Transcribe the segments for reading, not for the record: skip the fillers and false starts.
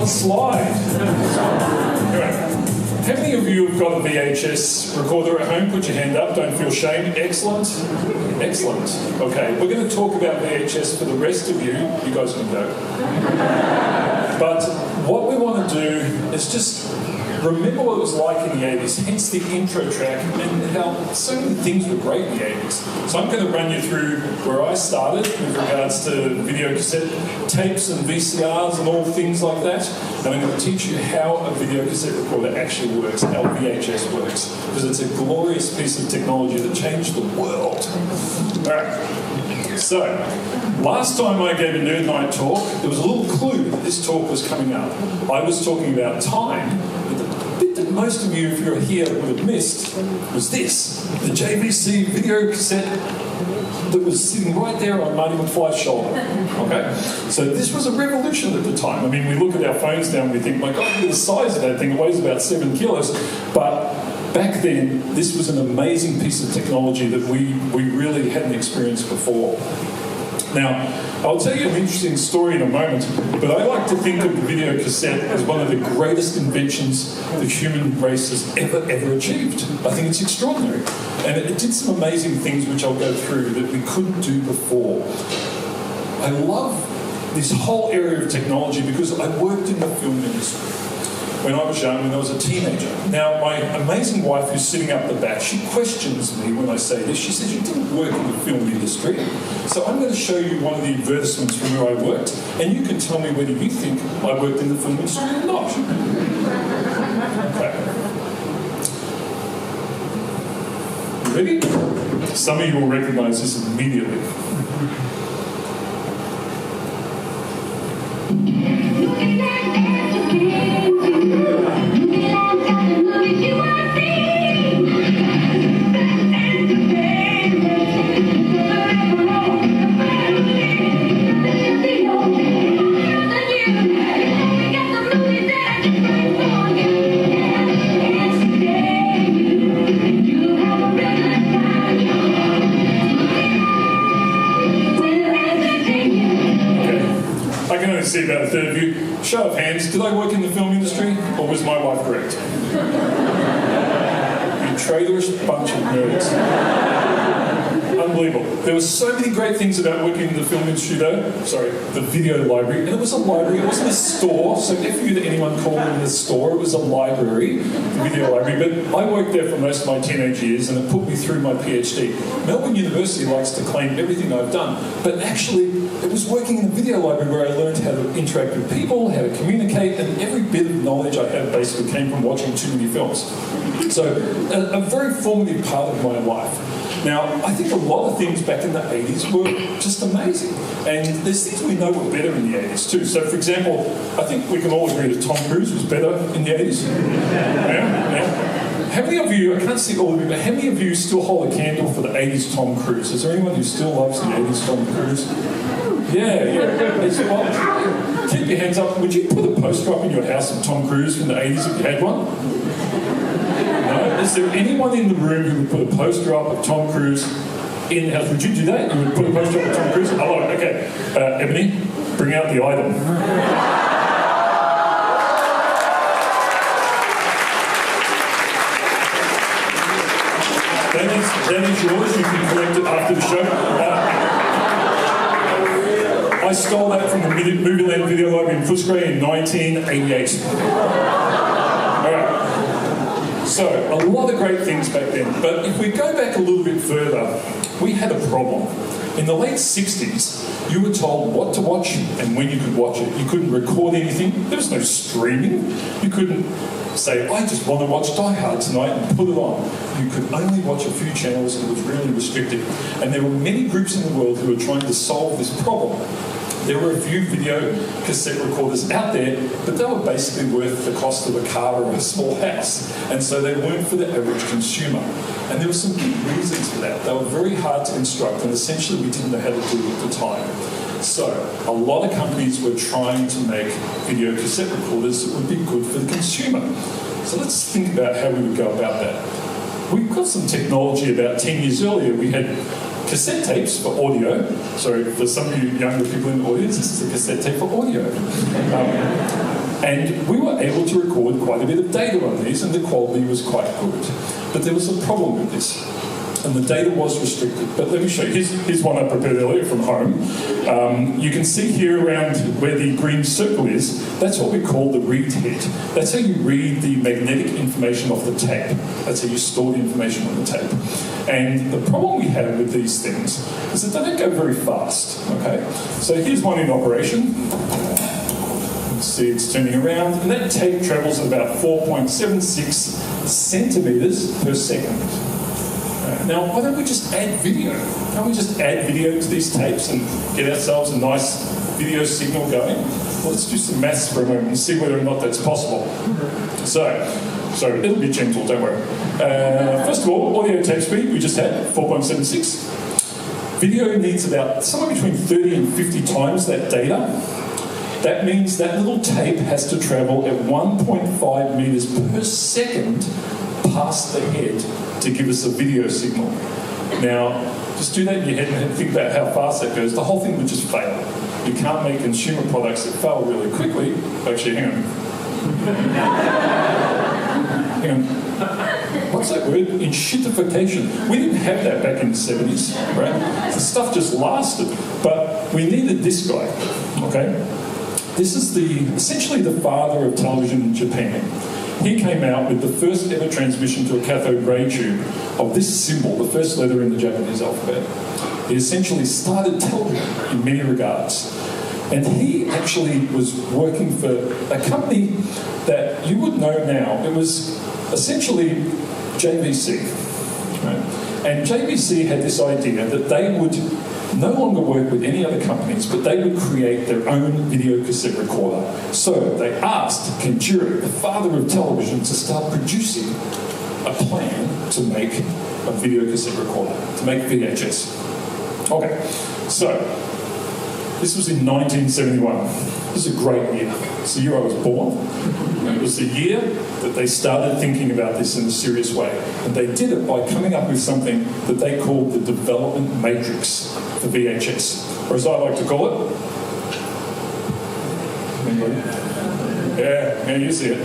a slide. How many of you have got a VHS recorder at home? Put your hand up, don't feel shame. Excellent. Excellent. Okay, we're going to talk about VHS for the rest of you. You guys can go. But what we want to do is just remember what it was like in the 80s, hence the intro track, and how so many things were great in the 80s. So I'm going to run you through where I started with regards to video cassette tapes and VCRs and all things like that. And I'm going to teach you how a video cassette recorder actually works, how VHS works, because it's a glorious piece of technology that changed the world. All right. So, last time I gave a Nerd Nite talk, there was a little clue that this talk was coming up. I was talking about time, but the bit that most of you, if you're here, would have missed was this, the JVC video cassette that was sitting right there on Marty McFly's shoulder. Okay? So this was a revolution at the time. I mean, we look at our phones now and we think, my God, look at the size of that thing, it weighs about 7 kilos. But back then, this was an amazing piece of technology that we really hadn't experienced before. Now, I'll tell you an interesting story in a moment, but I like to think of the video cassette as one of the greatest inventions the human race has ever achieved. I think it's extraordinary. And it did some amazing things which I'll go through that we couldn't do before. I love this whole area of technology because I worked in the film industry when I was young, when I was a teenager. Now, my amazing wife who's sitting up the back, she questions me when I say this. She says, you didn't work in the film industry. So I'm going to show you one of the advertisements from where I worked, and you can tell me whether you think I worked in the film industry or not. Okay. You ready? Some of you will recognize this immediately. See about a third of you. Show of hands, did I work in the film industry or was my wife correct? You traitorous bunch of nerds. Unbelievable. There were so many great things about working in the film industry though. Sorry, the video library. And it was a library, it wasn't a store. So if you anyone called it a store, it was a library, the video library. But I worked there for most of my teenage years and it put me through my PhD. Melbourne University likes to claim everything I've done, but actually it was working in the video library where I learned how to interact with people, how to communicate, and every bit of knowledge I had basically came from watching too many films. So a very formative part of my life. Now, I think a lot of things back in the 80s were just amazing. And there's things we know were better in the 80s too. So, for example, I think we can all agree that Tom Cruise was better in the 80s. Yeah? How many of you, I can't see all of you, but how many of you still hold a candle for the 80s Tom Cruise? Is there anyone who still loves the 80s Tom Cruise? Yeah. Well, keep your hands up. Would you put a poster up in your house of Tom Cruise from the 80s if you had one? No? Is there anyone in the room who would put a poster up of Tom Cruise in the house? Would you do that? You would put a poster up of Tom Cruise? Oh, okay. Ebony, bring out the item. That is yours. You can collect it after the show. I stole that from the Movieland Video Library in Footscray in 1988. All right. So, a lot of great things back then. But if we go back a little bit further, we had a problem. In the late 60s, you were told what to watch and when you could watch it. You couldn't record anything. There was no streaming. You couldn't say, I just want to watch Die Hard tonight and put it on. You could only watch a few channels and it was really restricted. And there were many groups in the world who were trying to solve this problem. There were a few video cassette recorders out there, but they were basically worth the cost of a car or a small house. And so they weren't for the average consumer. And there were some big reasons for that. They were very hard to construct, and essentially we didn't know how to do it at the time. So a lot of companies were trying to make video cassette recorders that would be good for the consumer. So let's think about how we would go about that. We've got some technology about 10 years earlier. We had cassette tapes for audio. Sorry, for some of you younger people in the audience, this is a cassette tape for audio. And we were able to record quite a bit of data on these, and the quality was quite good. But there was a problem with this, and the data was restricted. But let me show you. Here's one I prepared earlier from home. You can see here around where the green circle is, that's what we call the read head. That's how you read the magnetic information off the tape. That's how you store the information on the tape. And the problem we have with these things is that they don't go very fast, okay? So here's one in operation. See, it's turning around, and that tape travels at about 4.76 centimeters per second. Now, why don't we just add video? Can't we just add video to these tapes and get ourselves a nice video signal going? Well, let's do some maths for a moment and see whether or not that's possible. So it'll be gentle, don't worry. First of all, audio tape speed, we just had 4.76. Video needs about somewhere between 30 and 50 times that data. That means that little tape has to travel at 1.5 meters per second past the head to give us a video signal. Now, just do that in your head and think about how fast that goes. The whole thing would just fail. You can't make consumer products that fail really quickly. Actually, hang on. Hang on. What's that word? Enshittification. We didn't have that back in the 70s, right? The stuff just lasted. But we needed this guy, okay? This is essentially the father of television in Japan. He came out with the first ever transmission to a cathode ray tube of this symbol, the first letter in the Japanese alphabet. He essentially started television in many regards. And he actually was working for a company that you would know now. It was essentially JVC. Right? And JVC had this idea that they would no longer work with any other companies, but they would create their own video cassette recorder. So they asked Kenjiro, the father of television, to start producing a plan to make a video cassette recorder, to make VHS. Okay, so this was in 1971. This is a great year. It's the year I was born. It was the year that they started thinking about this in a serious way. And they did it by coming up with something that they called the development matrix for VHS. Or as I like to call it. Anybody? Yeah, you see it.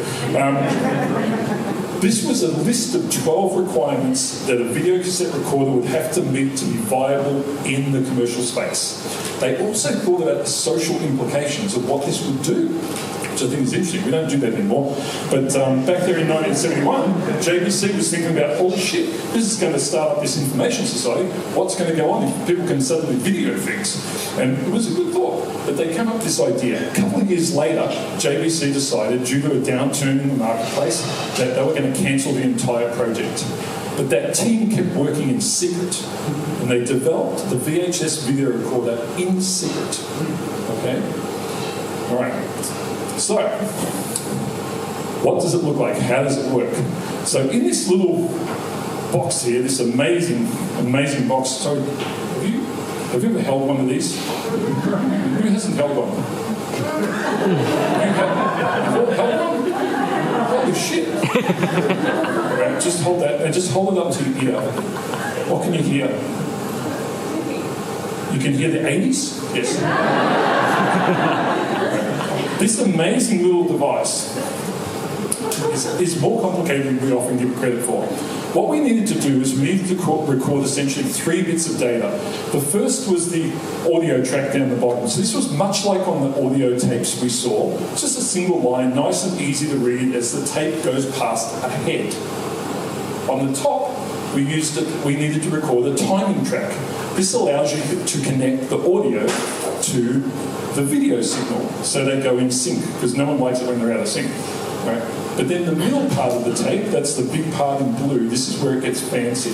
This was a list of 12 requirements that a video cassette recorder would have to meet to be viable in the commercial space. They also thought about the social implications of what this would do, which I think is interesting. We don't do that anymore. But back there in 1971, JVC was thinking about, holy shit, this is going to start up this information society. What's going to go on if people can suddenly video things? And it was a good thought. But they came up with this idea. A couple of years later, JVC decided, due to a downturn in the marketplace, that they were going to cancel the entire project. But that team kept working in secret, and they developed the VHS video recorder in secret. Okay? All right. So, what does it look like? How does it work? So, in this little box here, this amazing box. Sorry, have you ever held one of these? Who hasn't held one? You've held one? Holy shit. Right, just hold that, and just hold it up to your ear. What can you hear? You can hear the 80s? Yes. This amazing little device is more complicated than we often give credit for. What we needed to do is we needed to record essentially 3 bits of data. The first was the audio track down the bottom. So this was much like on the audio tapes we saw. Just a single line, nice and easy to read as the tape goes past a head. On the top, we needed to record a timing track. This allows you to connect the audio to the video signal so they go in sync, because no one likes it when they're out of sync. Right? But then the middle part of the tape, that's the big part in blue, this is where it gets fancy.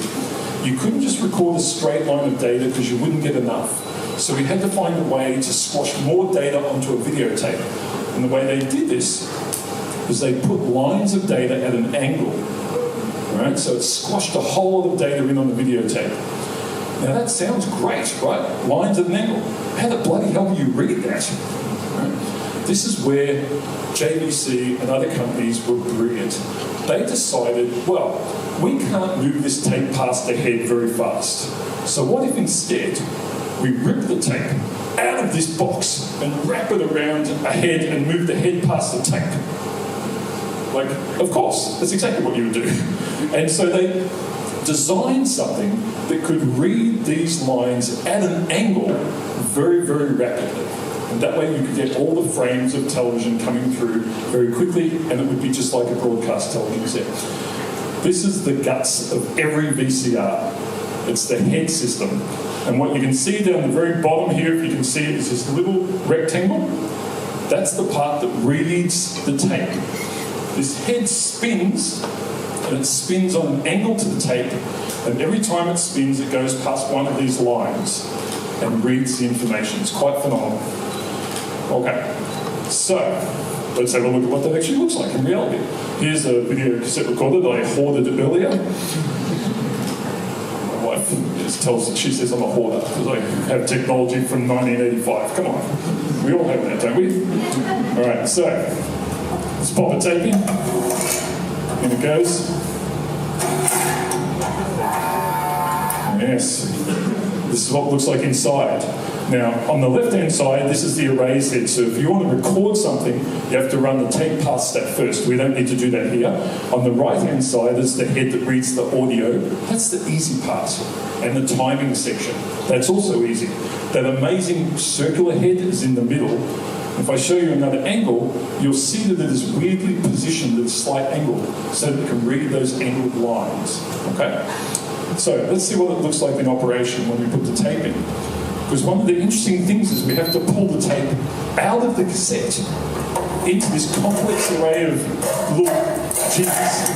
You couldn't just record a straight line of data because you wouldn't get enough. So we had to find a way to squash more data onto a videotape. And the way they did this was they put lines of data at an angle. Right? So it squashed a whole lot of data in on the videotape. Now that sounds great, right? Lines at an angle. How the bloody hell do you read that? Right? This is where JVC and other companies were brilliant. They decided, well, we can't move this tape past the head very fast. So what if instead we rip the tape out of this box and wrap it around a head and move the head past the tape. Like, of course, that's exactly what you would do. And so they designed something that could read these lines at an angle very, very rapidly. And that way you could get all the frames of television coming through very quickly, and it would be just like a broadcast television set. This is the guts of every VCR. It's the head system. And what you can see down the very bottom here, if you can see it, is this little rectangle. That's the part that reads the tape. This head spins, and it spins on an angle to the tape, and every time it spins, it goes past one of these lines and reads the information. It's quite phenomenal. Okay, so let's have a look at what that actually looks like in reality. Here's a video cassette recorder that I hoarded earlier. My wife just tells that she says I'm a hoarder because I have technology from 1985. Come on, we all have that, don't we? All right, so let's pop a tape in. In it goes. Yes, this is what it looks like inside. Now, on the left-hand side, this is the erase head. So if you want to record something, you have to run the tape past that first. We don't need to do that here. On the right-hand side is the head that reads the audio. That's the easy part. And the timing section. That's also easy. That amazing circular head is in the middle. If I show you another angle, you'll see that it is weirdly positioned at a slight angle so that it can read those angled lines. Okay? So let's see what it looks like in operation when we put the tape in. Because one of the interesting things is we have to pull the tape out of the cassette into this complex array of little jigs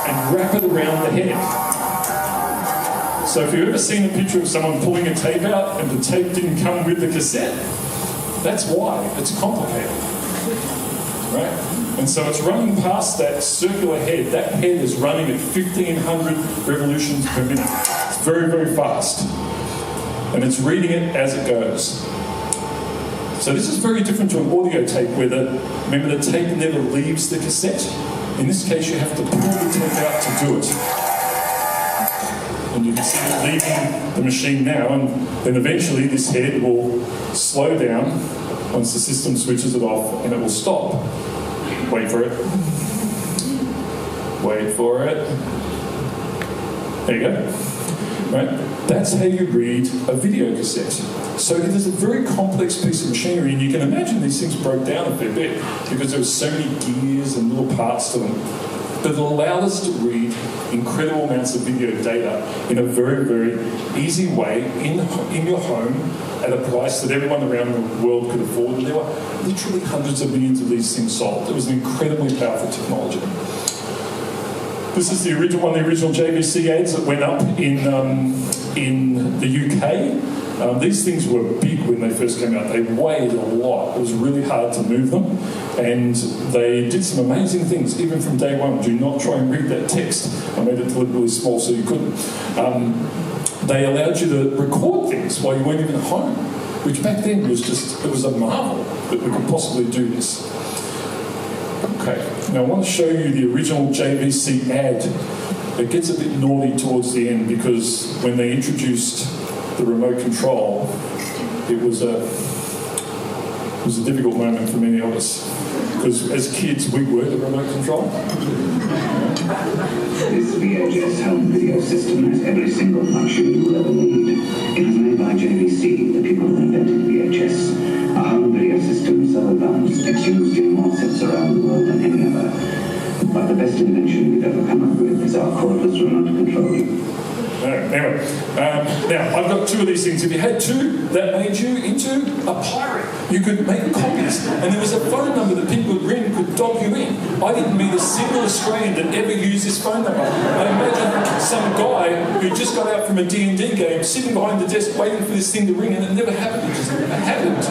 and wrap it around the head. So if you've ever seen a picture of someone pulling a tape out and the tape didn't come with the cassette, that's why. It's complicated. Right? And so it's running past that circular head. That head is running at 1,500 revolutions per minute. It's very, very fast. And it's reading it as it goes. So this is very different to an audio tape where remember the tape never leaves the cassette. In this case, you have to pull the tape out to do it. And you can see it leaving the machine now, and then eventually this head will slow down once the system switches it off, and it will stop. Wait for it. Wait for it. There you go. Right? That's how you read a video cassette. So it is a very complex piece of machinery, and you can imagine these things broke down a fair bit because there were so many gears and little parts to them. But it allowed us to read incredible amounts of video data in a very, very easy way in your home at a price that everyone around the world could afford. And there were literally hundreds of millions of these things sold. It was an incredibly powerful technology. This is the original one, the original JVC ads that went up in the UK. These things were big when they first came out. They weighed a lot. It was really hard to move them. And they did some amazing things, even from day one. Do not try and read that text. I made it deliberately small so you couldn't. They allowed you to record things while you weren't even at home, which back then was it was a marvel that we could possibly do this. Okay, now I want to show you the original JVC ad. It gets a bit naughty towards the end because when they introduced the remote control, it was a difficult moment for many of us. Because as kids, we were the remote control. This VHS home video system has every single function you will ever need. It was made by JVC, the people who invented VHS. A home video system so advanced it's used in more sets around the world than any other. But the best invention we've ever come up with is our cordless remote control. Anyway, now I've got two of these things. If you had two, that made you into a pirate. You could make copies, and there was a phone number that people would ring could dock you in. I didn't meet a single Australian that ever used this phone number. I imagine some guy who just got out from a D&D game sitting behind the desk waiting for this thing to ring, and it never happened. It just never happened.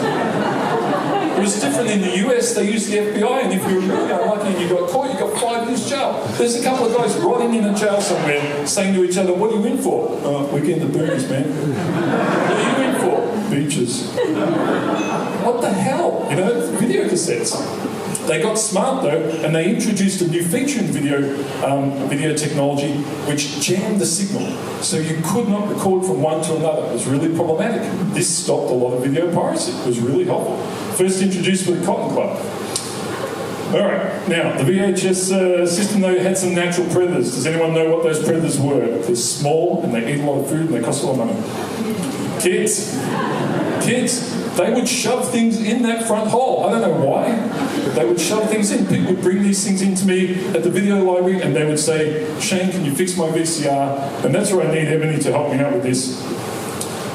It was different in the US. They used the FBI, and if you were really unlucky and you got caught, you got 5 years jail. There's a couple of guys rotting in a jail somewhere saying to each other, "What are you in for?" "Weekend at Booties, man." "What are you in for?" "Beaches." What the hell? Video cassettes. They got smart though, and they introduced a new feature in video technology which jammed the signal, so you could not record from one to another. It was really problematic. This stopped a lot of video piracy. It was really helpful. First introduced with the Cotton Club. All right, now the VHS system though had some natural predators. Does anyone know what those predators were? They're small and they eat a lot of food and they cost a lot of money. Kids, they would shove things in that front hole. I don't know why, but they would shove things in. People would bring these things into me at the video library and they would say, Shane, can you fix my VCR? And that's where I need Ebony to help me out with this.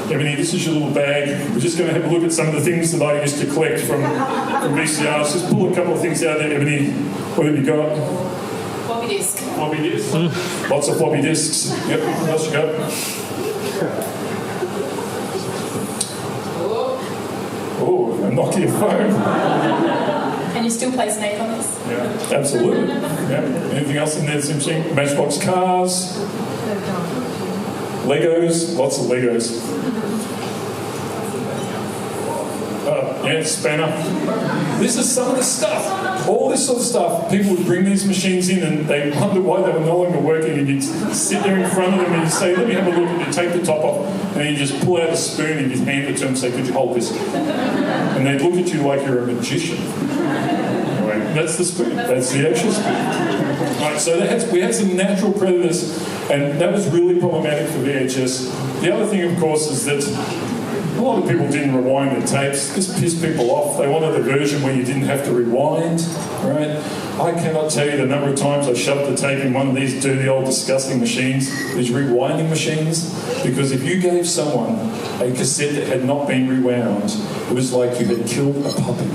Ebony, this is your little bag. We're just going to have a look at some of the things that I used to collect from VCRs. Just pull a couple of things out there, Ebony. What have you got? Floppy disk. Floppy disks. Lots of floppy disks. Yep, what else you got? Oh, a Nokia phone. Can you still play Snake on this? Yeah, absolutely. Yeah. Anything else in there that's interesting? Matchbox cars. Legos. Lots of Legos. Yeah, spanner. This is some of the stuff. All this sort of stuff. People would bring these machines in and they wonder why they were no longer working, and you'd sit there in front of them and you'd say, let me have a look, and you'd take the top off and then you just pull out a spoon and you'd hand it to them and say, could you hold this? And they'd look at you like you're a magician. Anyway, that's the spoon. That's the actual spoon. Right, so we had some natural predators, and that was really problematic for VHS. The other thing, of course, is that a lot of people didn't rewind their tapes. Just pissed people off. They wanted a version where you didn't have to rewind, right? I cannot tell you the number of times I shoved the tape in one of these dirty old disgusting machines, these rewinding machines, because if you gave someone a cassette that had not been rewound, it was like you had killed a puppy.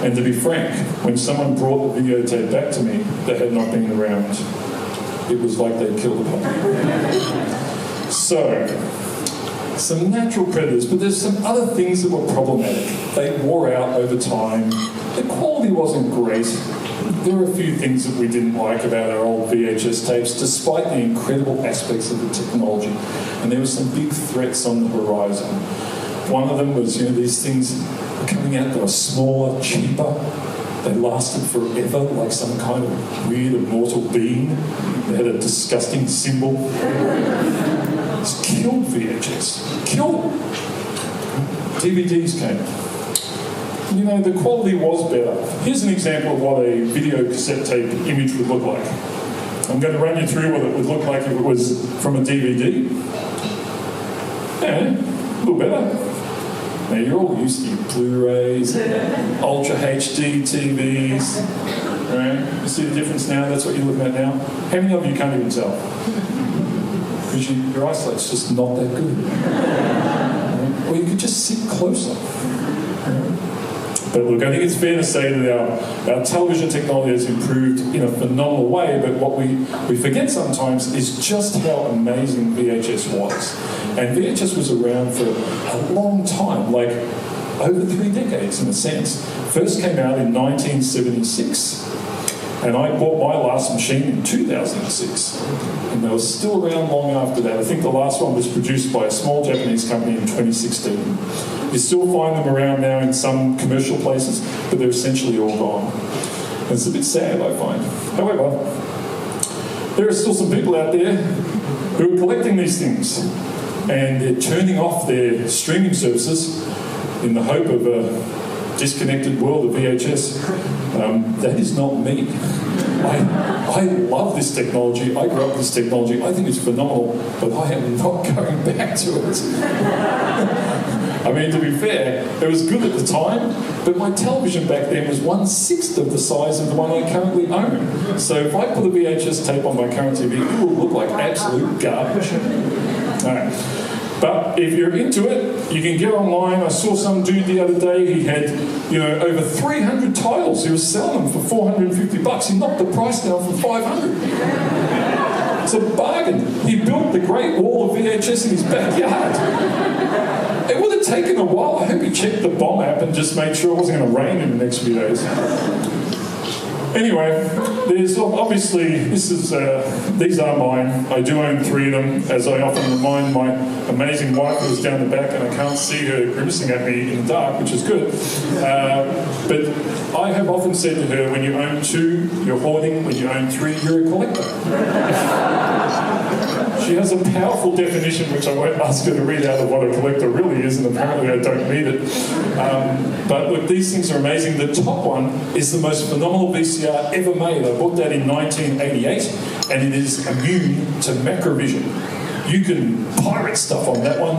And to be frank, when someone brought the videotape back to me that had not been around, it was like they'd killed a puppy. So, some natural predators, but there's some other things that were problematic. They wore out over time. The quality wasn't great. There were a few things that we didn't like about our old VHS tapes, despite the incredible aspects of the technology. And there were some big threats on the horizon. One of them was, these things were coming out that were smaller, cheaper. They lasted forever, like some kind of weird immortal being. They had a disgusting symbol. It's killed VHS. Killed them. DVDs came. The quality was better. Here's an example of what a video cassette tape image would look like. I'm going to run you through what it would look like if it was from a DVD. Yeah, a little better. Now, you're all used to your Blu-rays, Ultra HD TVs, right? You see the difference now? That's what you're looking at now? How many of you can't even tell? Because your eyesight's just not that good. Right? Or you could just sit closer. Right? But look, I think it's fair to say that our television technology has improved in a phenomenal way, but what we forget sometimes is just how amazing VHS was. And VHS was around for a long time, like over 3 decades in a sense. First came out in 1976, and I bought my last machine in 2006. And they were still around long after that. I think the last one was produced by a small Japanese company in 2016. You still find them around now in some commercial places, but they're essentially all gone. And it's a bit sad, I find. However, there are still some people out there who are collecting these things, and they're turning off their streaming services in the hope of a disconnected world of VHS. That is not me. I love this technology. I grew up with this technology. I think it's phenomenal, but I am not going back to it. I mean, to be fair, it was good at the time, but my television back then was 1/6 of the size of the one I currently own. So if I put a VHS tape on my current TV, it will look like absolute garbage. All right. But if you're into it, you can get online. I saw some dude the other day, he had, over 300 titles. He was selling them for $450. He knocked the price down from $500. It's a bargain. He built the Great Wall of VHS in his backyard. It would have taken a while. I hope he checked the bomb app and just made sure it wasn't going to rain in the next few days. Anyway, there's obviously, these are mine. I do own 3 of them, as I often remind my amazing wife who's down the back, and I can't see her grimacing at me in the dark, which is good. But I have often said to her, when you own 2, you're hoarding. When you own 3, you're a collector. She has a powerful definition, which I won't ask her to read out of what a collector really is, and apparently I don't need it. But look, these things are amazing. The top one is the most phenomenal VCR ever made. I bought that in 1988, and it is immune to macrovision. You can pirate stuff on that one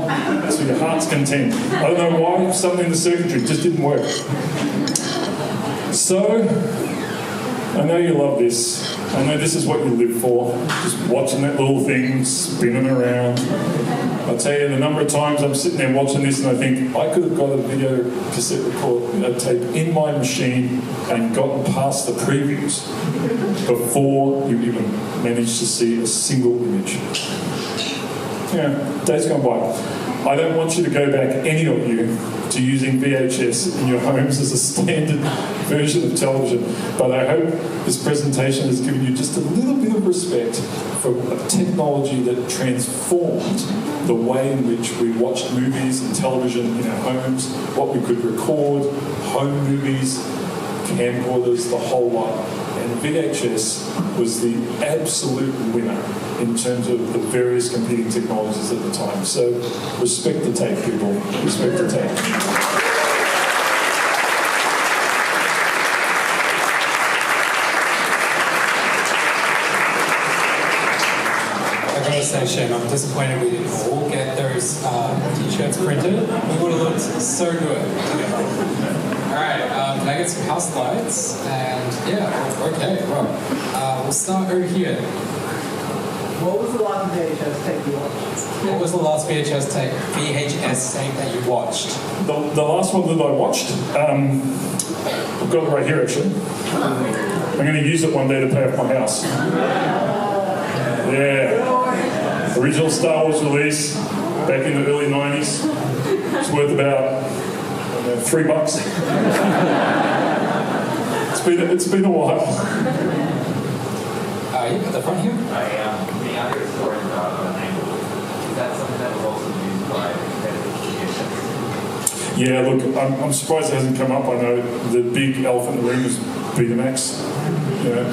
to your heart's content. I don't know why, something in the circuitry just didn't work. So, I know you love this. I know this is what you live for, just watching that little thing spinning around. I'll tell you, the number of times I'm sitting there watching this and I think, I could have got a video cassette tape in my machine and gotten past the previews before you even managed to see a single image. Yeah, days gone by. I don't want you to go back, any of you, to using VHS in your homes as a standard version of television. But I hope this presentation has given you just a little bit of respect for a technology that transformed the way in which we watched movies and television in our homes, what we could record, home movies, camcorders, the whole lot. And VHS was the absolute winner in terms of the various competing technologies at the time. So respect the tape, people. Respect the tape. I gotta say, Shane, I'm disappointed we didn't all get those t-shirts printed. We would have looked so good together. Alright, can I get some house lights? And yeah, okay, well, we'll start over here. What was the last VHS tape you watched? What was the last VHS tape that you watched? The last one that I watched, I've got it right here actually. I'm going to use it one day to pay off my house. Yeah. Original Star Wars release back in the early 90s. It's worth about $3. It's been a while. You at the front here? The other story about the angle, is that something that was also used by competitive VHS? Yeah, look, I'm surprised it hasn't come up. I know the big elephant in the room is Betamax. You know,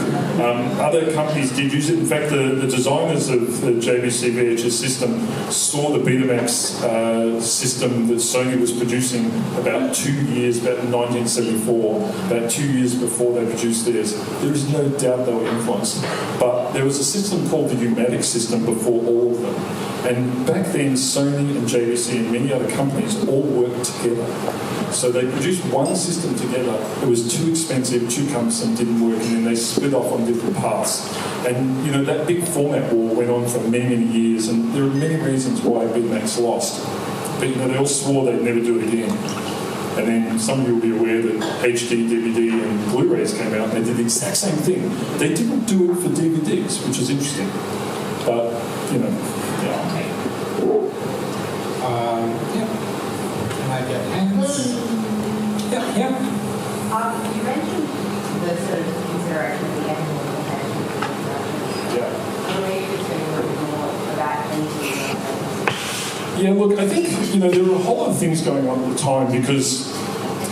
other companies did use it. In fact, the designers of the JVC VHS system saw the Betamax system that Sony was producing about 2 years, about 1974, about 2 years before they produced theirs. There is no doubt they were influenced. But there was a system called the Umatic system before all of them. And back then, Sony and JVC and many other companies all worked together. So they produced one system together. It was too expensive, too cumbersome, didn't work, and then they split off on different paths. And, you know, that big format war went on for many, many years, and there are many reasons why Betamax lost. But, you know, they all swore they'd never do it again. And then some of you will be aware that HD, DVD, and Blu-rays came out, and they did the exact same thing. They didn't do it for DVDs, which is interesting. But, you know, yeah. Can I get hands? Yeah. You mentioned the sort of consideration of the animal and Yeah. the way you could say a little more about Yeah, look, I think, you know, there were a whole lot of things going on at the time because,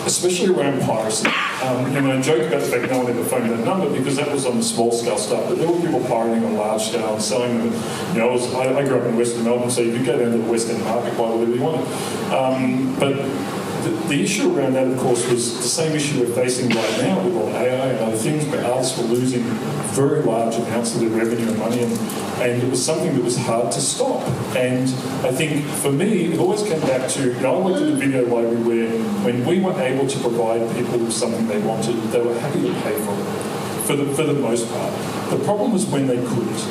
especially around piracy, you know, I joke about the fact no one ever phoned that number because that was on the small scale stuff, but there were people pirating on large scale and selling them. You know, I grew up in Western Melbourne, so you could go down to the West End market, buy whatever you wanted. But the issue around that, of course, was the same issue we're facing right now with all AI and other things, but artists were losing very large amounts of their revenue and money, and it was something that was hard to stop. And I think, for me, it always came back to, you know, I worked at a video library where when we were able to provide people with something they wanted, they were happy to pay for it, for the most part. The problem was when they couldn't.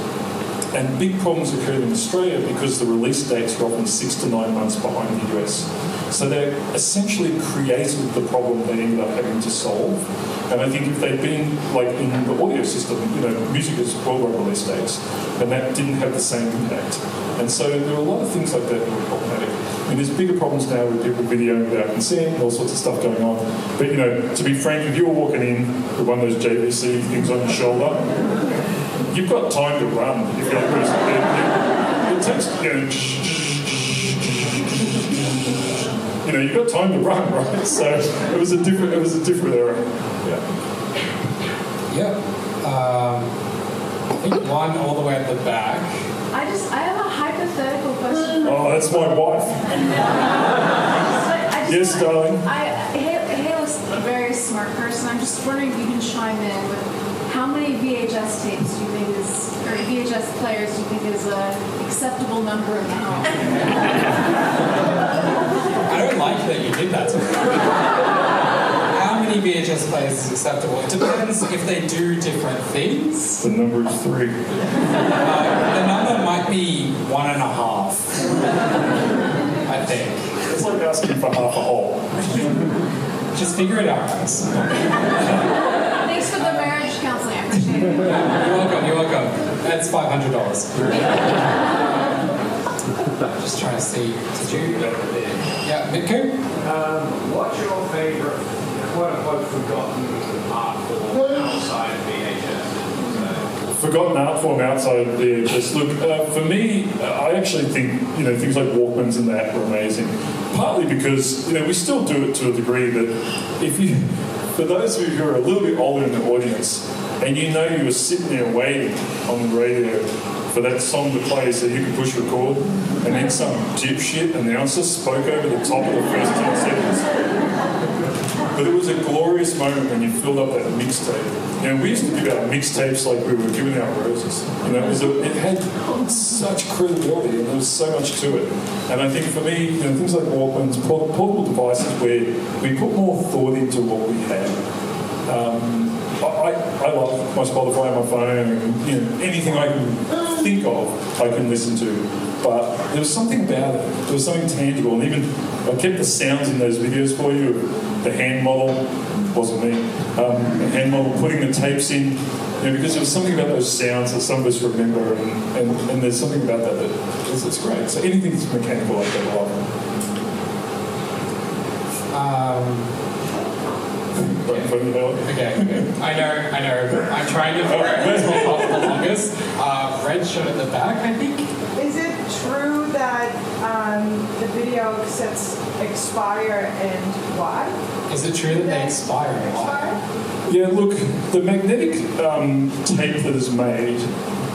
And big problems occurred in Australia because the release dates were often 6 to 9 months behind the US. So they essentially created the problem they ended up having to solve. And I think if they'd been, like in the audio system, you know, music is worldwide release dates, and that didn't have the same impact. And so there were a lot of things like that that were problematic. mean, there's bigger problems now with people videoing without consent, all sorts of stuff going on. But, you know, to be frank, if you were walking in with one of those JVC things on your shoulder, you've got time to run. If you're it takes, you know, you've got time to run, right? So it was a different era. Yeah. Yep. I think one all the way at the back. I have a hypothetical question. Oh, that's my wife. Yes, darling. Hale's a very smart person. I'm just wondering if you can chime in with how many VHS tapes do you think is, or VHS players do you think is an acceptable number in the home? I don't like that you did that to me. How many VHS players is acceptable? It depends if they do different things. The number is 3. The number might be 1.5. I think. It's like asking for half a hole. Just figure it out, guys. Thanks for the marriage counseling. I appreciate it. You're welcome. That's $500. Just trying to see. Did you? Yeah, Mitko? What's your favourite, quote-unquote, forgotten art form outside of VHS? Forgotten art form outside of VHS. Look, for me, I actually think, you know, things like Walkmans and that were amazing. Partly because, you know, we still do it to a degree, but if you, for those of you who are a little bit older in the audience, and you know you were sitting there waiting on the radio for that song to play so you could push record, and then some dipshit announcer spoke over the top of the first 10 seconds. But it was a glorious moment when you filled up that mixtape. You know, we used to give out mixtapes like we were giving out roses. You know, it had such credibility and there was so much to it. And I think for me, you know, things like Walkmans, portable devices where we put more thought into what we had. I love my Spotify on my phone, and you know, anything I can think of, I can listen to. But there was something about it. There was something tangible, and even I kept the sounds in those videos for you. The hand model wasn't me. The hand model putting the tapes in, you know, because there was something about those sounds that some of us remember, and there's something about that it's great. So anything that's mechanical, I think, I love. Okay. I know. I'm trying to figure out who's been off the longest. Red shirt at the back, I think. Is it true that the video cassettes expire and why? Is it true that they expire and why? Yeah, look, the magnetic tape that is made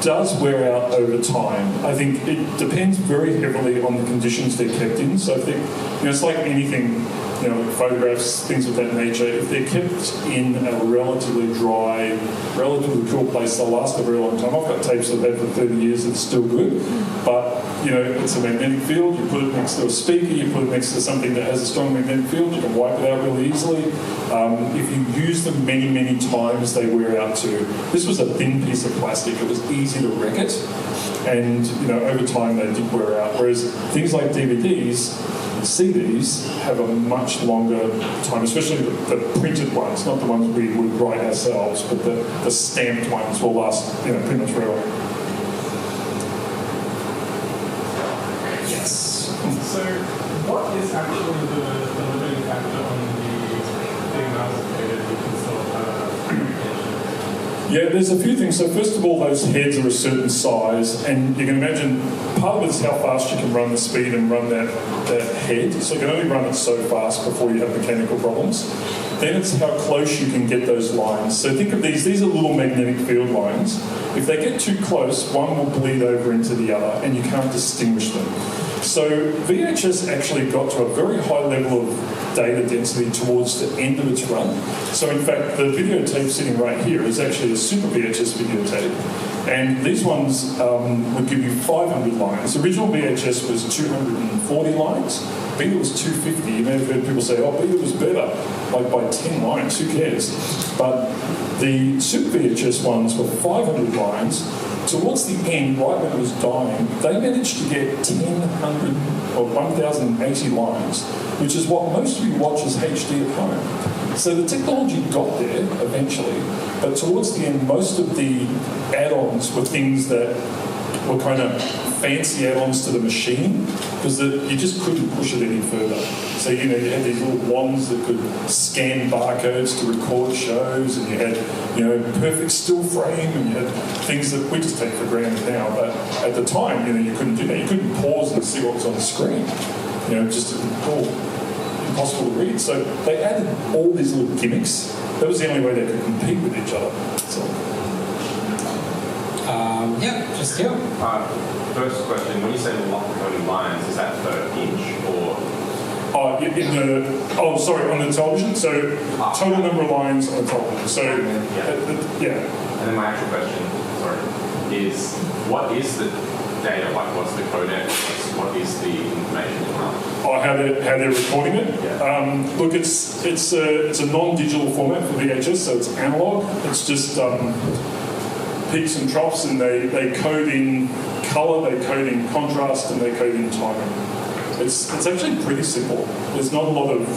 does wear out over time. I think it depends very heavily on the conditions they're kept in. So I think, you know, it's like anything, you know, photographs, things of that nature, if they're kept in a relatively dry, relatively cool place, they'll last a very long time. I've got tapes I've had for 30 years that's still good, but, you know, it's a magnetic field, you put it next to a speaker, you put it next to something that has a strong magnetic field, you can wipe it out really easily. If you use them many, many times, they wear out too. This was a thin piece of plastic, it was easy to wreck it, and, you know, over time they did wear out, whereas things like DVDs, CDs have a much longer time, especially the printed ones, not the ones we would write ourselves, but the stamped ones will last, you know, pretty much forever. Yes. So, what is actually the limiting factor on the amounts of data you can still Yeah, there's a few things. So first of all, those heads are a certain size, and you can imagine part of it is how fast you can run the speed and run that head. So you can only run it so fast before you have mechanical problems. Then it's how close you can get those lines. So think of these are little magnetic field lines. If they get too close, one will bleed over into the other, and you can't distinguish them. So VHS actually got to a very high level of data density towards the end of its run. So in fact, the videotape sitting right here is actually a Super VHS videotape. And these ones would give you 500 lines. The original VHS was 240 lines. Beta was 250. You may have heard people say, oh, Beta was better, like by 10 lines, who cares? But the Super VHS ones were 500 lines. Towards the end, right when it was dying, they managed to get 1,000 or 1,080 lines, which is what most of you watch as HD at home. So the technology got there eventually, but towards the end, most of the add-ons were things that were kind of fancy add-ons to the machine because you just couldn't push it any further. So, you had these little wands that could scan barcodes to record shows, and you had, perfect still frame, and you had things that we just take for granted now. But at the time, you couldn't do that. You couldn't pause and see what was on the screen. Just impossible to read. So they added all these little gimmicks. That was the only way they could compete with each other. So. First question, when you say lock-coding lines, is that per inch or? On the television. So total number of lines on the television. So And then my actual question, is what is the data? Like, what's the codec? What is the information? How they're recording it? Yeah. Look, it's a non-digital format for VHS, so it's analog. It's just peaks and troughs, and they code in color, they code in contrast, and they code in timing. It's actually pretty simple. There's not a lot of,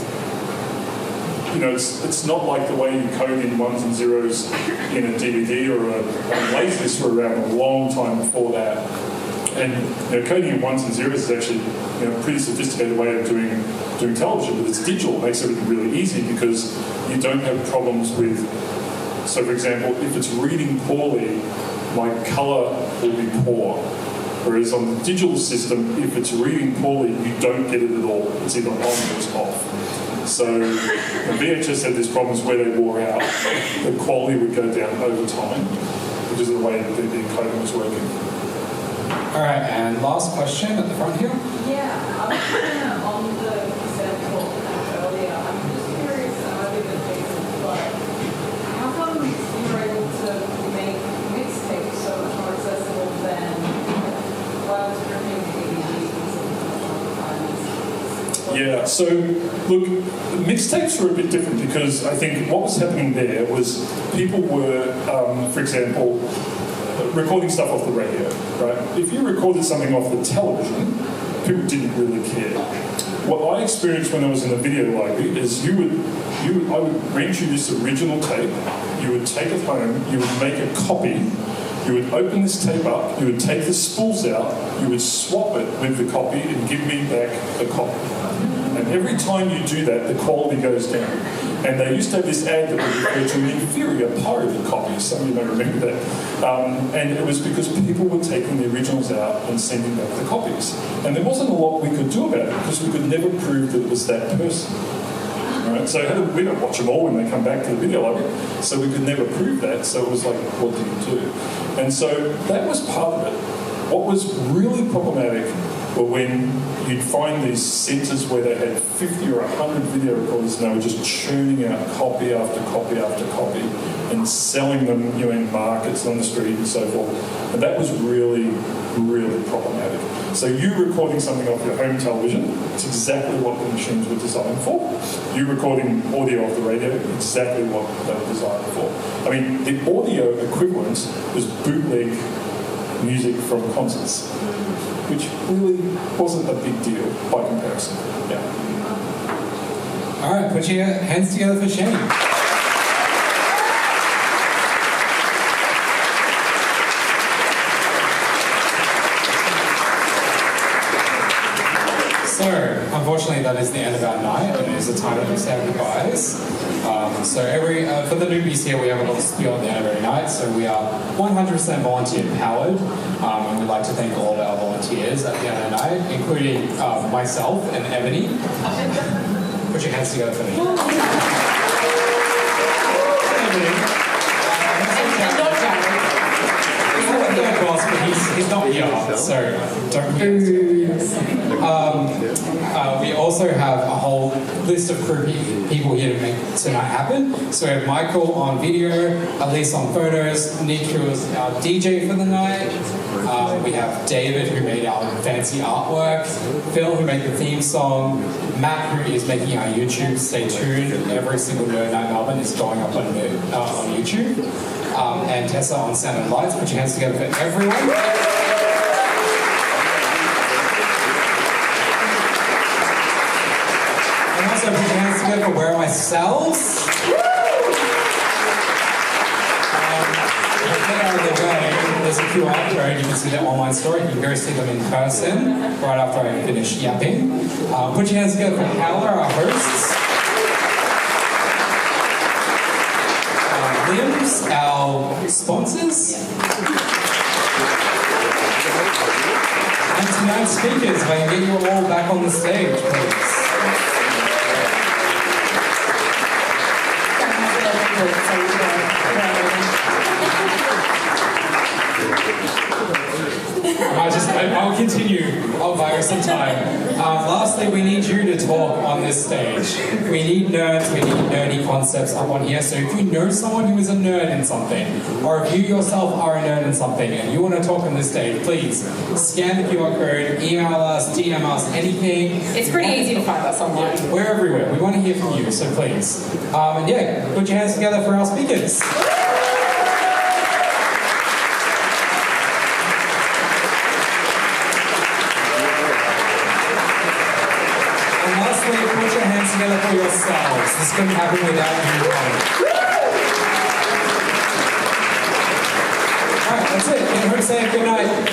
it's not like the way you code in ones and zeros in a DVD or a Laserdisc were around a long time before that. And coding in ones and zeros is actually a pretty sophisticated way of doing television, but it's digital. It makes everything really easy because you don't have problems with. So, for example, if it's reading poorly, my color will be poor. Whereas on the digital system, if it's reading poorly, you don't get it at all. It's either on or it's off. So the VHS had these problems where they wore out. The quality would go down over time, which is the way that the encoding was working. All right, and last question at the front here. Yeah, I was kind of on the cassette talk earlier. I'm just curious, I might be a bit basic, but how come you were able to make mixtapes so much more accessible than while I was ripping DVDs? Yeah, so look, mixtapes were a bit different because I think what was happening there was people were, for example, recording stuff off the radio, right? If you recorded something off the television, people didn't really care. What I experienced when I was in the video library is I would rent you this original tape, you would take it home, you would make a copy, you would open this tape up, you would take the spools out, you would swap it with the copy and give me back the copy. And every time you do that, the quality goes down. And they used to have this ad that would refer to an inferior pirated copy. Some of you may remember that. And it was because people were taking the originals out and sending back the copies. And there wasn't a lot we could do about it because we could never prove that it was that person. Right? So we don't watch them all when they come back to the video library. So we could never prove that. So it was like, what do you do? And so that was part of it. What was really problematic were when you'd find these centres where they had 50 or 100 video recorders and they were just churning out copy after copy after copy and selling them in markets on the street and so forth. And that was really, really problematic. So you recording something off your home television, it's exactly what the machines were designed for. You recording audio off the radio, exactly what they were designed for. I mean, the audio equivalent was bootleg music from concerts, which really wasn't a big deal by comparison. Yeah. All right, put your hands together for Shane. So, unfortunately, that is the end of our night, and it is the time that we say our goodbyes. For the newbies here, we have a little spiel at the end of every night. So we are 100% volunteer powered, and we'd like to thank all of our volunteers at the end of the night, including myself and Ebony. Put your hands together for me. Boss, but he's not here, so don't we also have a whole list of crew people here to make tonight happen. So we have Michael on video, Elise on photos, Nick who was our DJ for the night. We have David who made our fancy artwork, Phil who made the theme song, Matt who is making our YouTube. Stay tuned, every single Nerd Nite Melbourne is going up on YouTube. And Tessa on sound and lights. Put your hands together for everyone. And also put your hands together for Where Are My Cells? Get out of the way. There's a QR code, you can see the online store. You can go see them in person right after I finish yapping. Put your hands together for Howler, our hosts. Limbs, our sponsors. And tonight's speakers, if I can get you all back on the stage, please. I'll continue. I'll buy her some time. Lastly, we need you to talk on this stage. We need nerds, we need nerdy concepts up on here. So if you know someone who is a nerd in something, or if you yourself are a nerd in something and you want to talk on this stage, please scan the QR code, email us, DM us, anything. It's pretty easy to find us online. We're everywhere. We want to hear from you, so please. And yeah, put your hands together for our speakers. Put your hands together for yourselves. This couldn't happen without you. Alright, that's it. Get home safe. Good night.